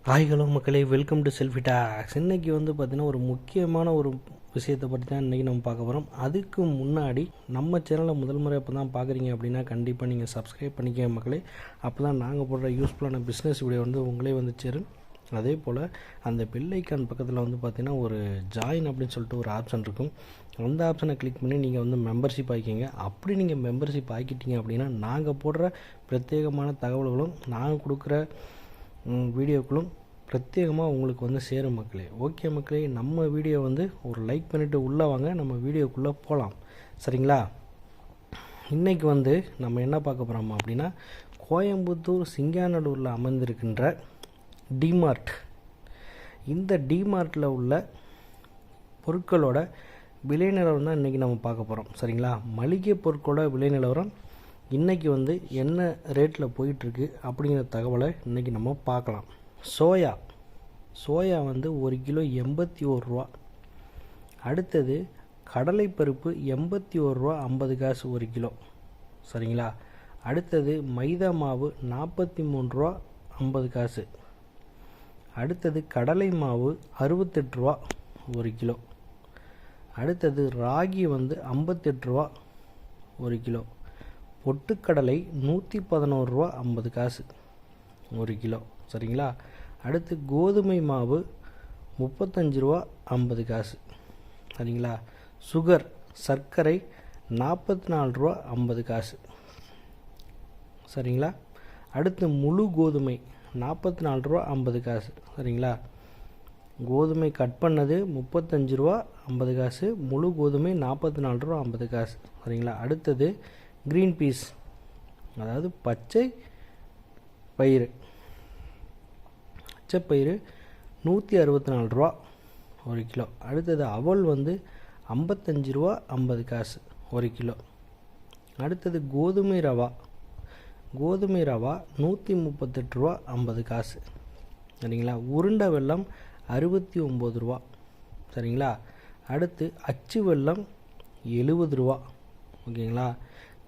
Hi hello மக்களே, welcome to selfie tax. இன்றைக்கி பார்த்திங்கன்னா ஒரு முக்கியமான ஒரு விஷயத்தை பற்றி தான் இன்றைக்கி நம்ம பார்க்க போகிறோம். அதுக்கு முன்னாடி நம்ம சேனலை முதல் முறை இப்போ தான் பார்க்குறீங்க அப்படின்னா கண்டிப்பாக நீங்கள் சப்ஸ்கிரைப் பண்ணிக்க மக்களே. அப்போ தான் நாங்கள் போடுற யூஸ்ஃபுல்லான பிஸ்னஸ் வீடியோ உங்களே சேரும். அதே போல் அந்த பெல் ஐக்கான் பக்கத்தில் பார்த்திங்கன்னா ஒரு ஜாயின் அப்படின்னு சொல்லிட்டு ஒரு ஆப்ஷன் இருக்கும். அந்த ஆப்ஷனை கிளிக் பண்ணி நீங்கள் மெம்பர்ஷிப் ஆகிக்கிங்க. அப்படி நீங்கள் மெம்பர்ஷிப் ஆக்கிட்டீங்க அப்படின்னா நாங்கள் போடுற பிரத்யேகமான தகவல்களும் நாங்கள் கொடுக்குற வீடியோக்களும் பிரத்யேகமாக உங்களுக்கு சேரும் மக்களே. ஓகே மக்களே, நம்ம வீடியோ ஒரு லைக் பண்ணிவிட்டு உள்ளே வாங்க, நம்ம வீடியோக்குள்ளே போகலாம். சரிங்களா? இன்றைக்கி நம்ம என்ன பார்க்க போகிறோம் அப்படின்னா, கோயம்புத்தூர் சிங்காநல்லூரில் அமர்ந்திருக்கின்ற டிமார்ட். இந்த டிமார்ட்டில் உள்ள பொருட்களோட விலை நிலவரம் தான் இன்றைக்கி நம்ம பார்க்க போகிறோம். சரிங்களா? மளிகை பொருட்களோட விலை நிலவரம் இன்றைக்கி என்ன ரேட்டில் போயிட்டுருக்கு அப்படிங்கிற தகவலை இன்றைக்கி நம்ம பார்க்கலாம். சோயா 1 கிலோ 81 ரூபா. அடுத்தது கடலைப்பருப்பு 81 ரூபா 50 காசு 1 கிலோ. சரிங்களா? அடுத்தது மைதா மாவு 43 ரூபா 50 காசு. அடுத்தது கடலை மாவு 68 ரூபா 1 கிலோ. அடுத்தது ராகி 58 ரூபா 1 கிலோ. பொட்டுக்கடலை 111 ரூபா 50 காசு 1 கிலோ. சரிங்களா? அடுத்து கோதுமை மாவு 35 ரூபா 50 காசு. சரிங்களா? சுகர் சர்க்கரை 44 ரூபா 50 காசு. சரிங்களா? அடுத்து முழு கோதுமை 44 ரூபா 50 காசு. சரிங்களா? கோதுமை கட் பண்ணது 35 ரூபா 50 காசு. முழு கோதுமை 44 ரூபா 50 காசு. சரிங்களா? அடுத்தது க்ரீன் பீஸ், அதாவது பச்சை பயிறு 164 ரூபா 1 கிலோ. அடுத்தது அவல் 55 ரூபா 50 காசு 1 கிலோ. அடுத்தது கோதுமை ரவா 138 ரூபா 50 காசு. சரிங்களா? உருண்டை வெல்லம் 69 ரூபா. சரிங்களா? அடுத்து அச்சு வெல்லம் 70 ரூபா. ஓகேங்களா?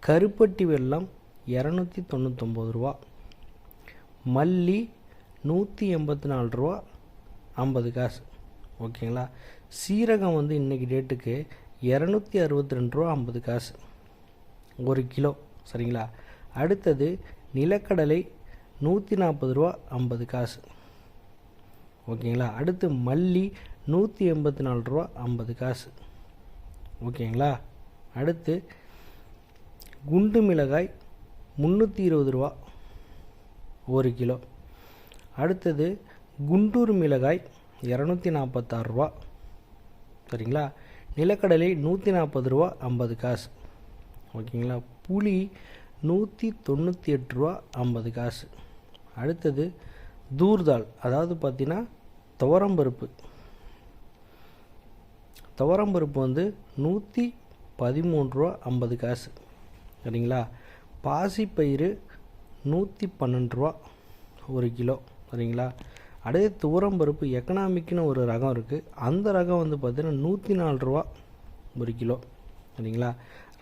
கருப்பட்டி வெல்லம் 299 ரூபா. மல்லி 184 ரூபா 50 காசு. ஓகேங்களா? சீரகம் இன்றைக்கி டேட்டுக்கு 262 ரூபா 50 காசு 1 கிலோ. சரிங்களா? அடுத்தது நிலக்கடலை 140 ரூபா 50 காசு. ஓகேங்களா? அடுத்து மல்லி 184 ரூபா 50 காசு. ஓகேங்களா? அடுத்து குண்டு மிளகாய் 320 ரூபா 1 கிலோ. அடுத்தது குண்டூர் மிளகாய் 246 ரூபா. சரிங்களா? நிலக்கடலை 140 ரூபா 50 காசு. ஓகேங்களா? புளி 198 ரூபா 50 காசு. அடுத்தது தூர்தால், அதாவது பார்த்தீங்கன்னா துவரம்பருப்பு 113 ரூபா 50 காசு. சரிங்களா? பாசிப்பயிறு 112 ரூபா 1 கிலோ. சரிங்களா? அடுத்து துவரம்பருப்பு எக்கனாமிக்னு ஒரு ரகம் இருக்குது. அந்த ரகம் பார்த்தீங்கன்னா 104 ரூபா 1 கிலோ. சரிங்களா?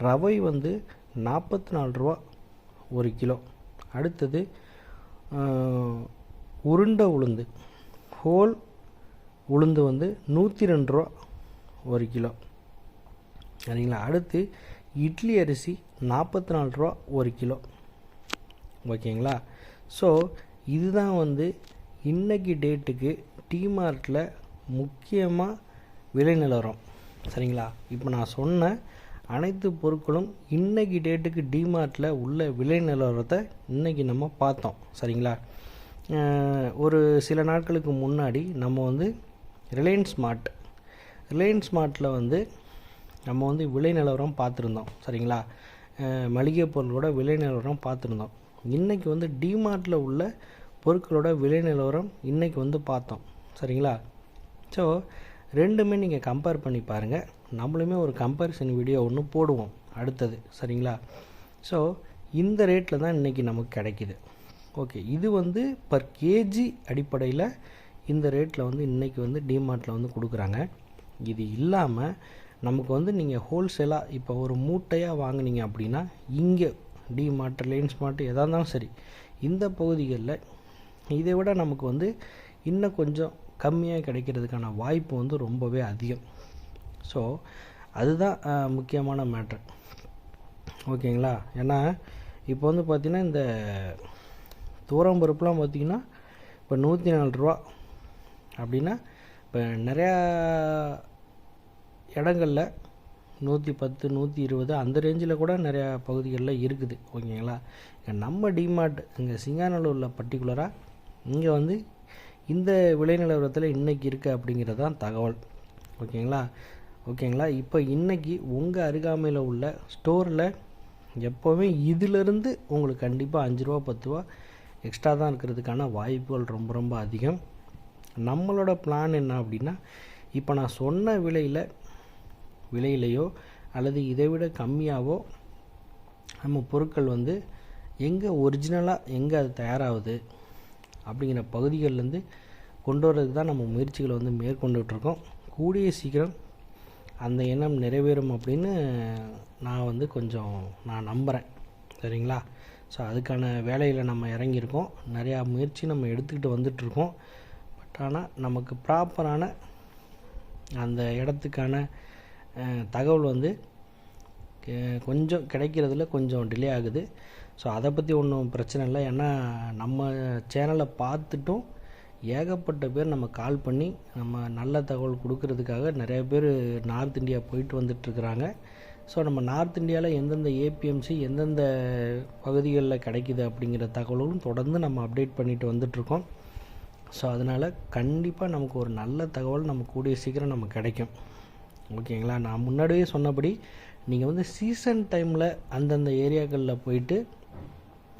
ரவை 44 ரூபா 1 கிலோ. அடுத்தது உருண்டை உளுந்து, ஹோல் உளுந்து 102 ரூபா 1 கிலோ. சரிங்களா? அடுத்து இட்லி அரிசி 44 ரூபா 1 கிலோ. ஓகேங்களா? ஸோ இதுதான் இன்றைக்கி டேட்டுக்கு டிமார்ட்டில் முக்கியமாக விலை நிலவரம். சரிங்களா? இப்போ நான் சொன்ன அனைத்து பொருட்களும் இன்றைக்கி டேட்டுக்கு டிமார்ட்டில் உள்ள விலை நிலவரத்தை இன்றைக்கி நம்ம பார்த்தோம். சரிங்களா? ஒரு சில நாட்களுக்கு முன்னாடி நம்ம ரிலையன்ஸ் மார்ட்டில் நம்ம விலை நிலவரம் பார்த்துருந்தோம். சரிங்களா? மளிகை பொருளோட விலை நிலவரம் பார்த்துருந்தோம். இன்றைக்கி டிமார்ட்டில் உள்ள பொருட்களோட விலை நிலவரம் இன்றைக்கி பார்த்தோம். சரிங்களா? ஸோ ரெண்டுமே நீங்கள் கம்பேர் பண்ணி பாருங்கள். நம்மளுமே ஒரு கம்பேரிசன் வீடியோ ஒன்று போடுவோம் அடுத்தது. சரிங்களா? ஸோ இந்த ரேட்டில் தான் இன்றைக்கி நமக்கு கிடைக்கிது. ஓகே, இது பர் கேஜி அடிப்படையில் இந்த ரேட்டில் இன்றைக்கி டிமார்ட்டில் கொடுக்குறாங்க. இது இல்லாமல் நமக்கு நீங்கள் ஹோல்சேலாக இப்போ ஒரு மூட்டையாக வாங்கினீங்க அப்படின்னா இங்கே டிமார்ட், ரிலையன்ஸ் மார்ட் எதாக இருந்தாலும் சரி, இந்த பகுதிகளில் இதை விட நமக்கு இன்னும் கொஞ்சம் கம்மியாக கிடைக்கிறதுக்கான வாய்ப்பு வந்து ரொம்பவே அதிகம். ஸோ அதுதான் முக்கியமான மேட்ரு. ஓகேங்களா? ஏன்னா இப்போ வந்து பார்த்திங்கன்னா இந்த துவரம் பருப்புலாம் பார்த்திங்கன்னா இப்போ 104 ரூபா அப்படின்னா இப்போ நிறையா இடங்களில் 110 120 அந்த ரேஞ்சில் கூட நிறையா பகுதிகளில் இருக்குது. ஓகேங்களா? நம்ம டிமார்ட் இங்கே சிங்காநல்லூரில் பர்டிகுலராக இங்கே வந்து இந்த விலை நிலவரத்தில் இன்றைக்கி இருக்குது அப்படிங்கிறது தான் தகவல். ஓகேங்களா? இப்போ இன்றைக்கி உங்கள் அருகாமையில் உள்ள ஸ்டோரில் எப்போவுமே இதிலிருந்து உங்களுக்கு கண்டிப்பாக 5 ரூபா 10 ரூபா எக்ஸ்ட்ரா தான் இருக்கிறதுக்கான வாய்ப்புகள் ரொம்ப ரொம்ப அதிகம். நம்மளோட பிளான் என்ன அப்படின்னா, இப்போ நான் சொன்ன விலையிலையோ அல்லது இதை விட கம்மியாகவோ நம்ம பொருட்கள் வந்து எங்கே ஒரிஜினலாக எங்கே அது தயாராகுது அப்படிங்கிற பகுதிகள்லேருந்து கொண்டு வர்றதுக்கு தான் நம்ம முயற்சிகளை வந்து மேற்கொண்டுகிட்ருக்கோம். கூடிய சீக்கிரம் அந்த எண்ணம் நிறைவேறும் அப்படின்னு நான் நம்புகிறேன். சரிங்களா? ஸோ அதுக்கான வேலையில் நம்ம இறங்கியிருக்கோம். நிறையா முயற்சி நம்ம எடுத்துக்கிட்டு வந்துட்ருக்கோம். பட் ஆனால் நமக்கு ப்ராப்பரான அந்த இடத்துக்கான தகவல் வந்து கொஞ்சம் கிடைக்கிறதுல கொஞ்சம் டிலே ஆகுது. ஸோ அதை பற்றி ஒன்றும் பிரச்சனை இல்லை. ஏன்னா நம்ம சேனலை பார்த்துட்டும் ஏகப்பட்ட பேர் நம்ம கால் பண்ணி நம்ம நல்ல தகவல் கொடுக்கறதுக்காக நிறைய பேர் நார்த் இந்தியா போயிட்டு வந்துட்டுருக்குறாங்க. ஸோ நம்ம நார்த் இந்தியாவில் எந்தெந்த ஏபிஎம்சி எந்தெந்த பகுதிகளில் கிடைக்கிது அப்படிங்கிற தகவல்களும் தொடர்ந்து நம்ம அப்டேட் பண்ணிட்டு வந்துட்ருக்கோம். ஸோ அதனால் கண்டிப்பாக நமக்கு ஒரு நல்ல தகவல் நம்ம கூடிய சீக்கிரம் நமக்கு கிடைக்கும். ஓகேங்களா? நான் முன்னாடியே சொன்னபடி நீங்கள் வந்து சீசன் டைமில் அந்தந்த ஏரியாக்களில் போயிட்டு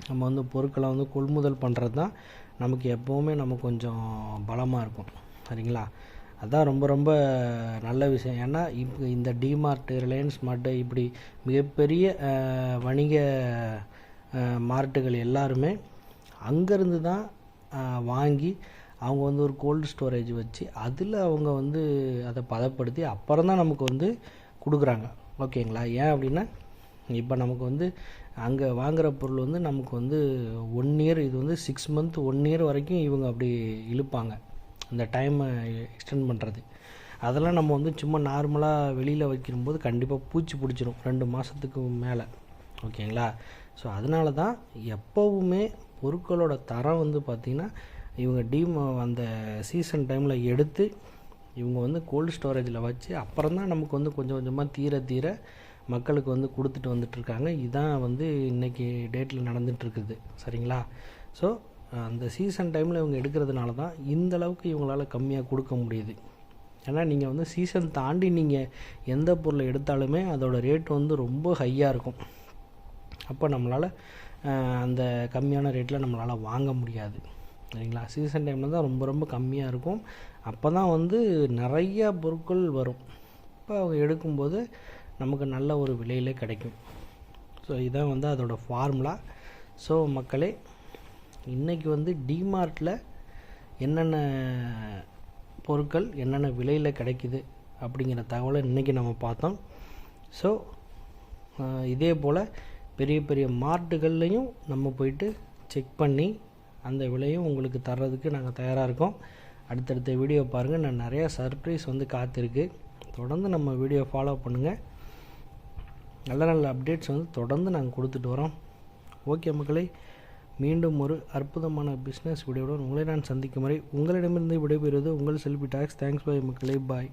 நம்ம வந்து பொருட்களை வந்து கொள்முதல் பண்ணுறது தான் நமக்கு எப்போவுமே நமக்கு கொஞ்சம் பலமாக இருக்கும். சரிங்களா? அதுதான் ரொம்ப ரொம்ப நல்ல விஷயம். ஏன்னா இப்போ இந்த டிமார்ட்டு ரிலையன்ஸ் மார்ட்டு இப்படி மிகப்பெரிய வணிக மார்ட்டுகள் எல்லாருமே அங்கேருந்து தான் வாங்கி அவங்க வந்து ஒரு கோல்டு ஸ்டோரேஜ் வச்சு அதில் அவங்க வந்து அதை பதப்படுத்தி அப்புறம் தான் நமக்கு வந்து கொடுக்குறாங்க. ஓகேங்களா? ஏன் அப்படின்னா இப்போ நமக்கு வந்து அங்கே வாங்குகிற பொருள் வந்து நமக்கு வந்து 1 இயர், இது வந்து 6 மந்த் 1 இயர் வரைக்கும் இவங்க அப்படி இழுப்பாங்க இந்த டைமை எக்ஸ்டெண்ட் பண்ணுறது. அதெல்லாம் நம்ம வந்து சும்மா நார்மலாக வெளியில் வைக்கும்போது கண்டிப்பாக பூச்சி பிடிச்சிரும் 2 மாதத்துக்கு மேலே. ஓகேங்களா? ஸோ அதனால தான் எப்போவுமே பொருட்களோட தரம் வந்து பார்த்திங்கன்னா இவங்க அந்த சீசன் டைமில் எடுத்து இவங்க வந்து கோல்டு ஸ்டோரேஜில் வச்சு அப்புறம் தான் நமக்கு வந்து கொஞ்சம் கொஞ்சமாக தீர மக்களுக்கு வந்து கொடுத்துட்டு வந்துட்டுருக்காங்க. இதுதான் வந்து இன்றைக்கி டேட்டில் நடந்துகிட்ருக்குது. சரிங்களா? ஸோ அந்த சீசன் டைமில் இவங்க எடுக்கிறதுனால தான் இந்தளவுக்கு இவங்களால் கம்மியாக கொடுக்க முடியுது. ஏன்னா நீங்கள் வந்து சீசன் தாண்டி நீங்கள் எந்த பொருளை எடுத்தாலுமே அதோட ரேட் வந்து ரொம்ப ஹையாக இருக்கும். அப்போ நம்மளால் அந்த கம்மியான ரேட்டில் நம்மளால் வாங்க முடியாது. சரிங்களா? சீசன் டைமில் தான் ரொம்ப ரொம்ப கம்மியாக இருக்கும். அப்போ தான் வந்து நிறையா பொருட்கள் வரும். இப்போ அவங்க எடுக்கும்போது நமக்கு நல்ல ஒரு விலையில் கிடைக்கும். ஸோ இதான் வந்து அதோடய ஃபார்முலா. ஸோ மக்களே, இன்றைக்கி வந்து டிமார்ட்டில் என்னென்ன பொருட்கள் என்னென்ன விலையில் கிடைக்குது அப்படிங்கிற தகவலை இன்றைக்கி நம்ம பார்த்தோம். ஸோ இதே போல் பெரிய பெரிய மார்ட்டுகள்லையும் நம்ம போயிட்டு செக் பண்ணி அந்த விலையும் உங்களுக்கு தர்றதுக்கு நாங்கள் தயாராக இருக்கோம். அடுத்தடுத்த வீடியோ பாருங்கள். நான் நிறையா சர்ப்ரைஸ் வந்து காத்திருக்கு. தொடர்ந்து நம்ம வீடியோ ஃபாலோ பண்ணுங்கள். நல்ல நல்ல அப்டேட்ஸ் வந்து தொடர்ந்து நாங்கள் கொடுத்துட்டு வரோம். ஓகே மக்களே, மீண்டும் ஒரு அற்புதமான பிஸ்னஸ் வீடியோவுடன் உங்களை நான் சந்திக்கும் வரை உங்களிடமிருந்து விடைபெறுவது உங்கள் செல்ஃபி டாக்ஸ். தேங்க்ஸ் பை மக்களே, பாய்.